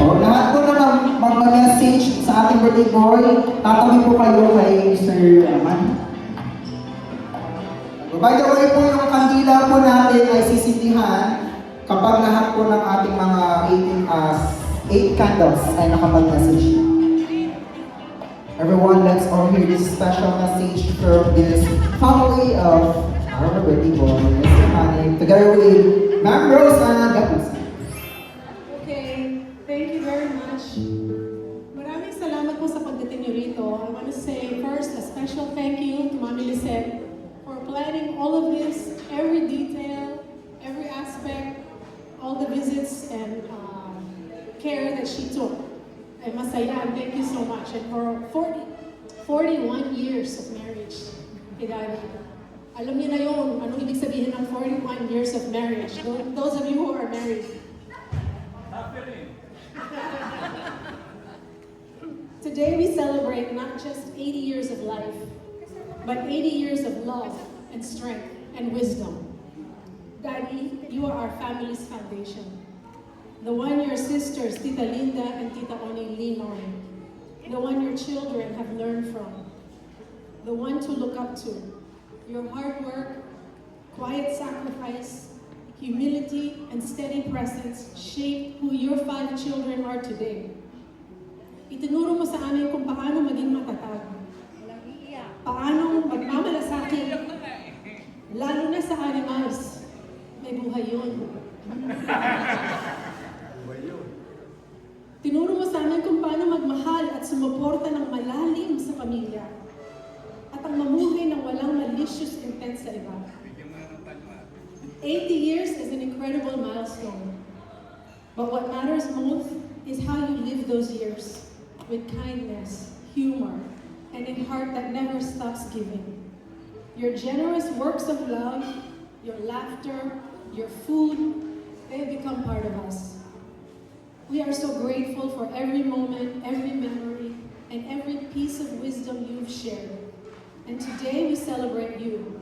po. Lahat po na mag-message sa ating birthday boy, tatabi po kayo kay Mr. Aman. By the way po, yung kandila po natin ay sisitihan kapag lahat po ng ating mga 8 candles ay nakapag-message. Everyone, let's all hear this special message from this family of our birthday boy, Mr. Manny, together with Ma'am Rose and Gapus. Okay, thank you very much. Maraming salamat po sa pagdating niyo rito. I want to say first a special thank you to Mami Lisette for planning all of this, every detail, every aspect, all the visits and care that she took. Ay masaya, thank you so much. And for 41 years of marriage, kay Daddy. Alam niyo na yun, anong ibig sabihin ng 41 years of marriage. Those of you who are married. Today we celebrate not just 80 years of life, but 80 years of love and strength and wisdom. Daddy, you are our family's foundation. The one your sisters, Tita Linda and Tita Oni, lean on. The one your children have learned from. The one to look up to. Your hard work, quiet sacrifice, humility, and steady presence shape who your 5 children are today. Itinuro mo sa amin kung paano maging matatag. Paano magmamalasakit. Lalo na sa animals. May buhay yun. Tinuro mo sa amin kung paano magmahal at sumuporta ng malalim sa pamilya. At ang mamuhay ng walang malicious intent sa iba. 80 years is an incredible milestone. But what matters most is how you live those years with kindness, humor, and a heart that never stops giving. Your generous works of love, your laughter, your food, they have become part of us. We are so grateful for every moment, every memory, and every piece of wisdom you've shared. And today we celebrate you,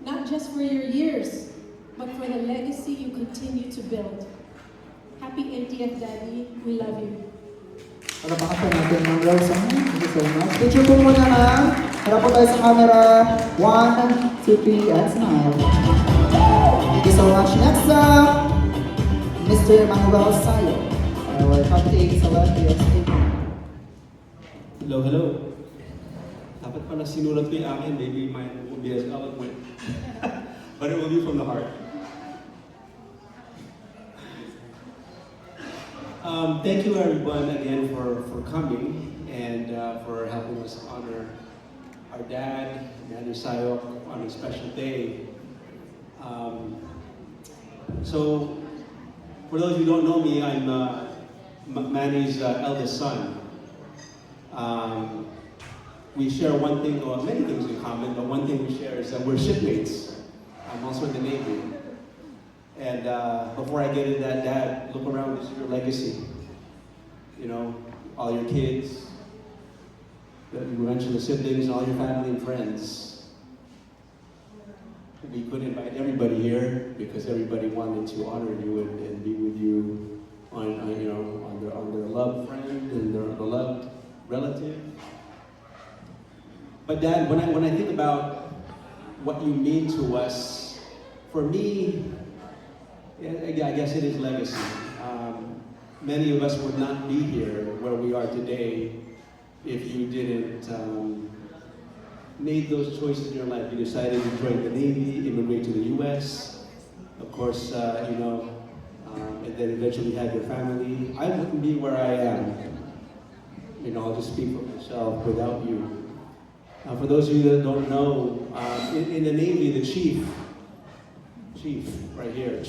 not just for your years, but for the legacy you continue to build. Happy 80th, Daddy. We love you. Palapaka po natin ng Rose. Thank you so much. Picture po muna na. Harap po tayo sa camera. 1, 2, 3, and smile. Thank you so much. Next up, Mr. Manuel Sayo. Our cupcake celebrity of state. Hello, hello. Dapat pala sinulat ko yung akin, maybe mine will be as eloquent. But it will be from the heart. Thank you everyone again for coming and for helping us honor our dad, Manny Sayok, on a special day. So, for those who don't know me, I'm Manny's eldest son. We share one thing, or many things in common, but one thing we share is that we're shipmates. I'm also in the Navy. And before I get into that, Dad, look around, this is your legacy. You know, all your kids, you mentioned the siblings, all your family and friends. We couldn't invite everybody here because everybody wanted to honor you and be with you on their loved friend and their beloved relative. But Dad, when I think about what you mean to us, for me, I guess it is legacy. Many of us would not be here where we are today if you didn't made those choices in your life. You decided to join the Navy, immigrate to the U.S. Of course, and then eventually had your family. I wouldn't be where I am. I'll just speak for myself without you. For those of you that don't know, in the Navy, the chief, right here,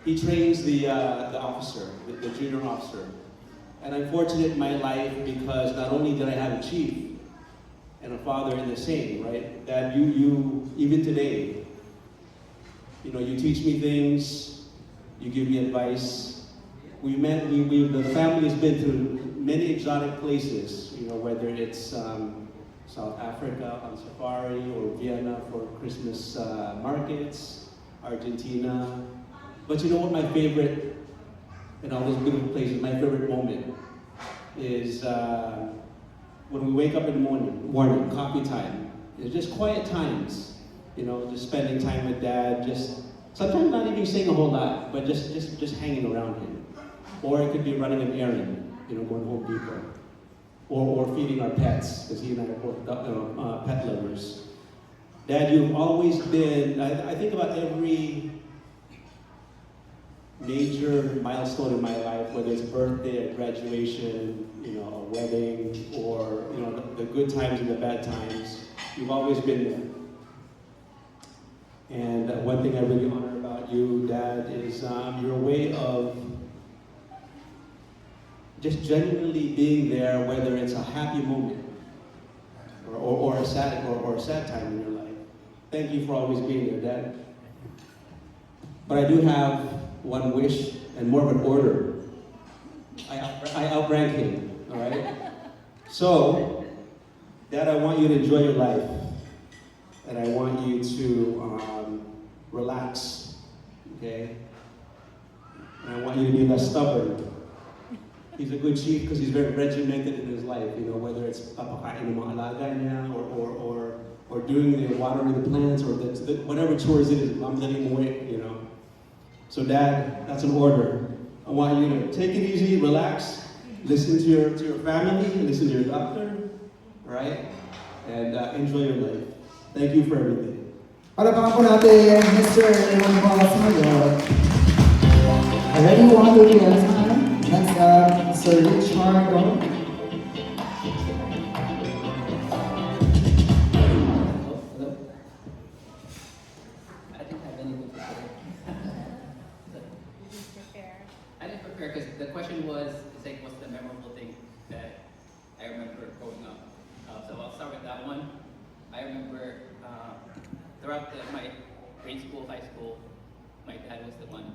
he trains the officer, the junior officer. And I'm fortunate in my life because not only did I have a chief and a father in the same, right? That you even today, you teach me things, you give me advice. The family's been through many exotic places, whether it's South Africa on safari or Vienna for Christmas markets, Argentina. But you know what my favorite and all those beautiful places. My favorite moment is when we wake up in the morning, coffee time. It's just quiet times, you know, just spending time with Dad, just sometimes not even saying a whole lot, but just hanging around him. Or it could be running an errand, you know, going Home Depot. Or feeding our pets, because he and I are both pet lovers. Dad, you've always been, I think about every major milestone in my life, whether it's birthday, a graduation, you know, a wedding, or you know, the good times and the bad times. You've always been there. And one thing I really honor about you, Dad, is your way of just genuinely being there, whether it's a happy moment or a sad time in your life. Thank you for always being there, Dad. But I do have one wish and more of an order. I outrank him, all right? So, Dad, I want you to enjoy your life, and I want you to relax, okay? And I want you to be less stubborn. He's a good chief because he's very regimented in his life, you know, whether it's papakain ng mga alaga niya or doing the watering the plants or whatever chores it is, mamdaling mo it, you know. So Dad, that's an order. I want you to take it easy, relax, listen to your family, listen to your doctor, right? And enjoy your life. Thank you for everything. Palapakan po natin, Mr. Leon Boss Mayor. Ready, 1, 2, 3, next time. Next up, Sir Richard. Hello? I didn't have anything to say. I didn't prepare because the question was, what's the memorable thing that I remember growing up? So I'll start with that one. I remember throughout my grade school, high school, my dad was the one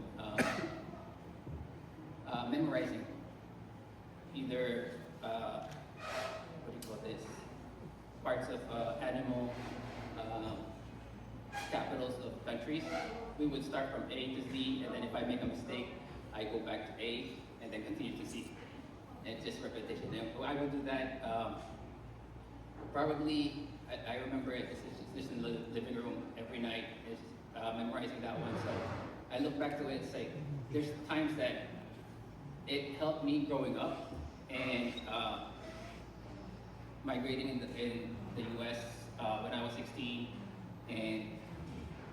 memorizing either, what do you call this, parts of animal capitals of countries. We would start from A to Z, and then if I make a mistake, I go back to A, and then continue to Z. And it's just repetition. And I would do that, probably, I remember it, just in the living room every night, memorizing that one. So I look back to it, it's like, there's times that it helped me growing up and migrating in the US when I was 16 and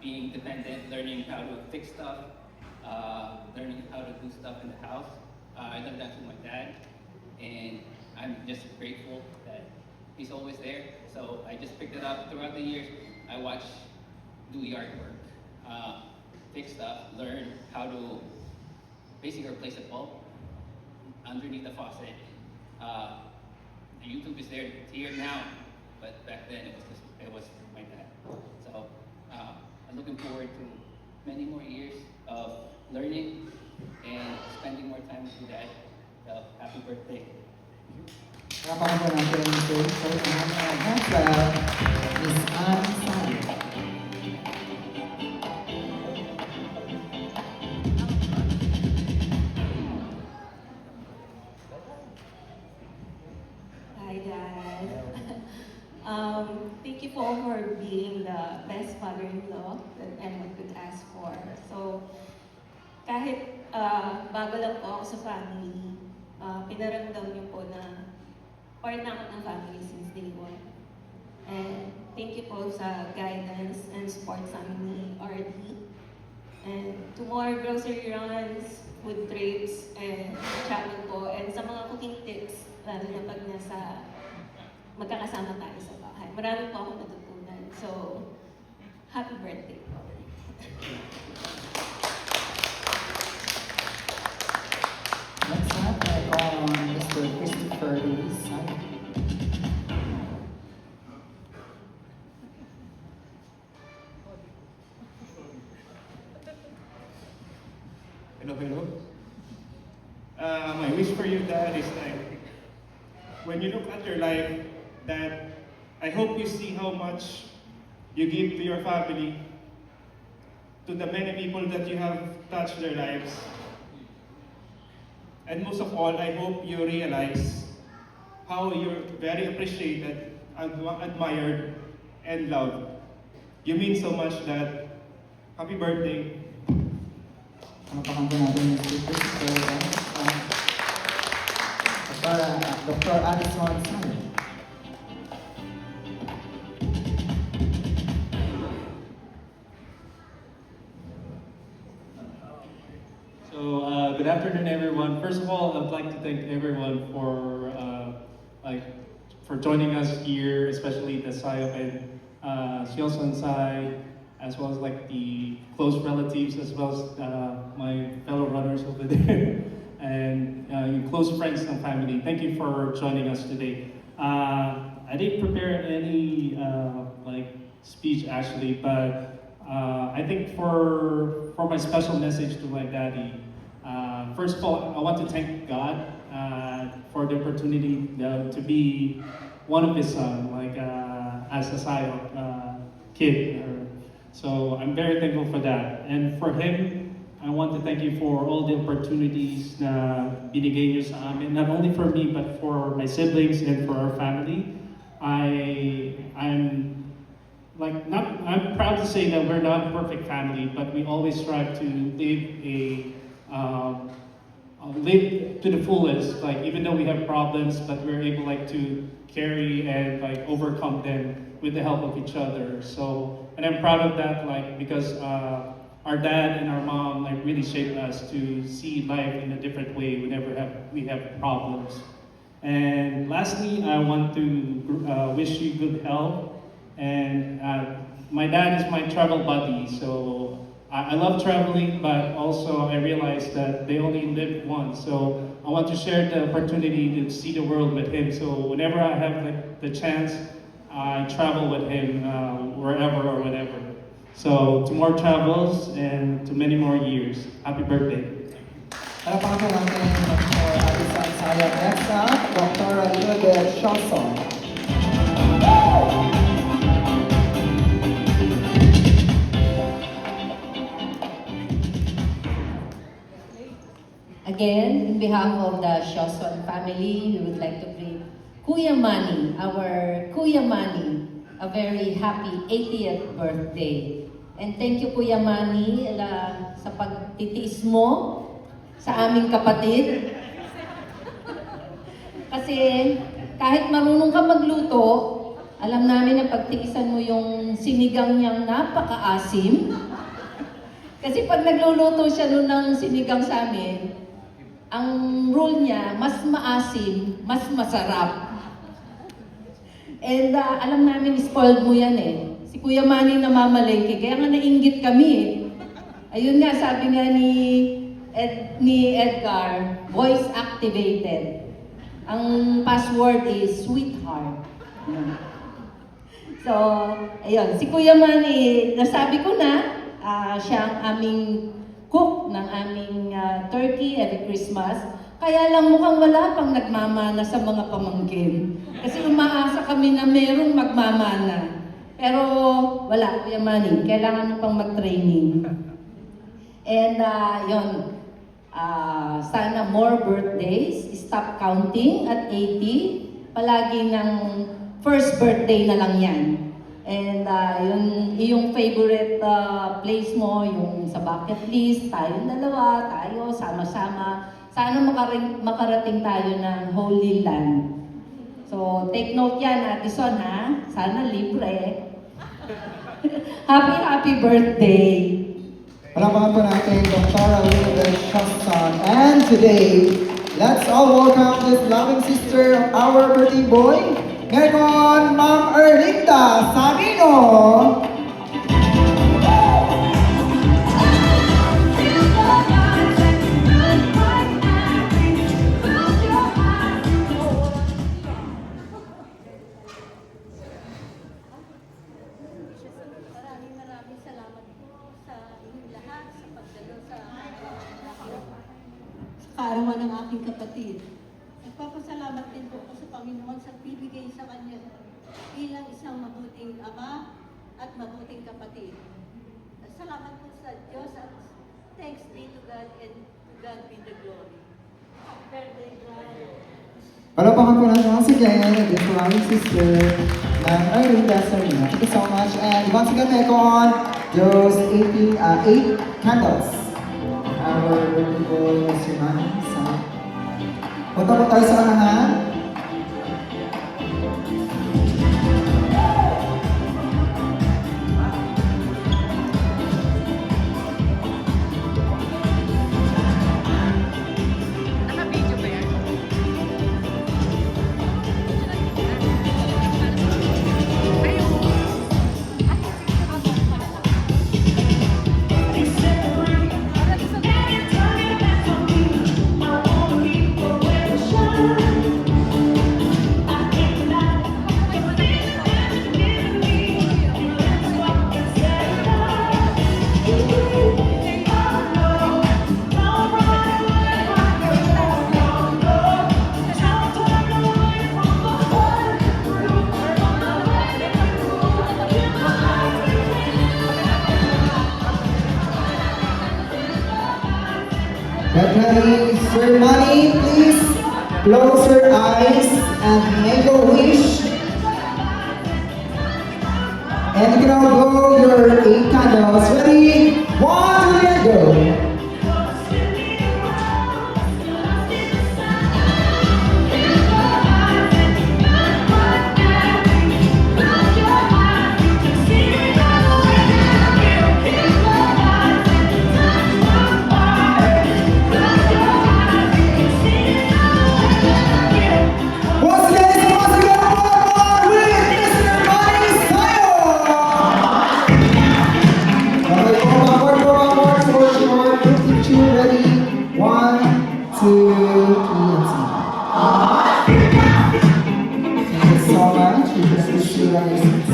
being dependent, learning how to fix stuff, learning how to do stuff in the house. I learned that from my dad, and I'm just grateful that he's always there. So I just picked it up throughout the years. I watched do yard work, fix stuff, learn how to basically replace a bulb underneath the faucet. The YouTube is there here now, but back then it was my dad. So I'm looking forward to many more years of learning and spending more time with you, Dad. So happy birthday. Palapakan po natin, Mr. Richard. Next up, Miss Ann San. Hi, Dad. Thank you for being the best father-in-law that anyone could ask for. So, kahit bago lang po ako sa family, pinaramdam niyo po na part na ako ng family since day one. And thank you po sa guidance and support sa amin ni RD. And to more grocery runs, food trips, and travel po, and sa mga cooking tips, lalo na pag magkakasama tayo sa bahay. Marami po ako natutunan. So, happy birthday po. Next up, I call on Mr. Christopher Luis. Hello. My wish for you, Dad, is like, when you look at your life, Dad, I hope you see how much you give to your family, to the many people that you have touched their lives. And most of all, I hope you realize how you're very appreciated, admired, and loved. You mean so much that happy birthday. Ano pa kanta natin yung speakers? Dr. Alison Smile. So, good afternoon, everyone. First of all, I'd like to thank everyone for for joining us here, especially the Sayop and Sioson Sai, as well as like the close relatives, as well as my fellow runners over there, and your close friends and family. Thank you for joining us today. I didn't prepare any speech actually, but I think for my special message to my daddy, first of all, I want to thank God for the opportunity to be one of his son, as a Sayop kid. So I'm very thankful for that. And for him, I want to thank you for all the opportunities na binigay niyo sa amin, not only for me, but for my siblings and for our family. I'm proud to say that we're not a perfect family, but we always strive to live to the fullest. Like even though we have problems, but we're able to carry and overcome them with the help of each other. So, and I'm proud of that, because our dad and our mom really shaped us to see life in a different way whenever we have problems. And lastly, I want to wish you good health. And my dad is my travel buddy, so I love traveling, but also I realize that they only live once. So I want to share the opportunity to see the world with him. So whenever I have the chance, I travel with him wherever or whenever. So to more travels and to many more years. Happy birthday. Ano pa kanta natin yung Dr. Alison Sayop? Next up, Dr. Hilbert Shelson. Again, in behalf of the Shoswan family, we would like to greet Kuya Manny, our Kuya Manny, a very happy 80th birthday. And thank you Kuya Manny sa pagtitiis mo sa aming kapatid. Kasi kahit marunong ka magluto, alam namin na pagtiisan mo yung sinigang niyang napakaasim. Kasi pag nagluluto siya nun ng sinigang sa amin, ang rule niya, mas maasim, mas masarap. And alam namin, spoiled mo yan eh. Si Kuya Manny namamalengke, kaya nga nainggit kami eh. Ayun nga, sabi nga ni Edgar, voice activated. Ang password is sweetheart. So, ayun, si Kuya Manny, nasabi ko na, siya ang aming cook ng aming turkey every Christmas. Kaya lang mukhang wala pang nagmamana sa mga pamangkin. Kasi umaasa kami na merong magmamana. Pero wala, Kuya Manny, kailangan mo pang mag-training. And yun, sana more birthdays. Stop counting at 80. Palagi ng first birthday na lang yan. And yung favorite place mo, yung sa bucket list, tayong dalawa, tayo, sama-sama. Sana makarating tayo ng Holy Land. So, take note yan, Addison, ha? Sana libre. Happy birthday! Palakpakan po natin Dr. Hilbert Shelson. And today, let's all welcome this loving sister of our birthday boy, Ngayon, Ma'am Erlinda Sabino. Maraming salamat po sa inyong lahat sa pagdalo sa kaarawan ng aking kapatid. Nagpapasalamat din po ako sa Panginoon sa bibigay sa kanya bilang isang mabuting ama at mabuting kapatid. Salamat po sa Diyos at thanks be to God and to God be the glory. Birthday drive. Palapakan po natin once again, the flying sister ng Arlinda Sarina. Thank you so much. And once again, take on those 8 candles. Our birthday boy, Mr. Manny. Punta po tayo sa kanahan. Get ready, Sir Manny, please close your eyes and make a wish. And you can all blow your 8 candles. Ready? 1, 2, and go. Once again, one with Mr. Manny Sayo. Okay, go backward, 52, ready? 1, 2, 3, and smile. Thank you so much. You just receive your seats.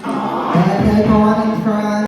And take on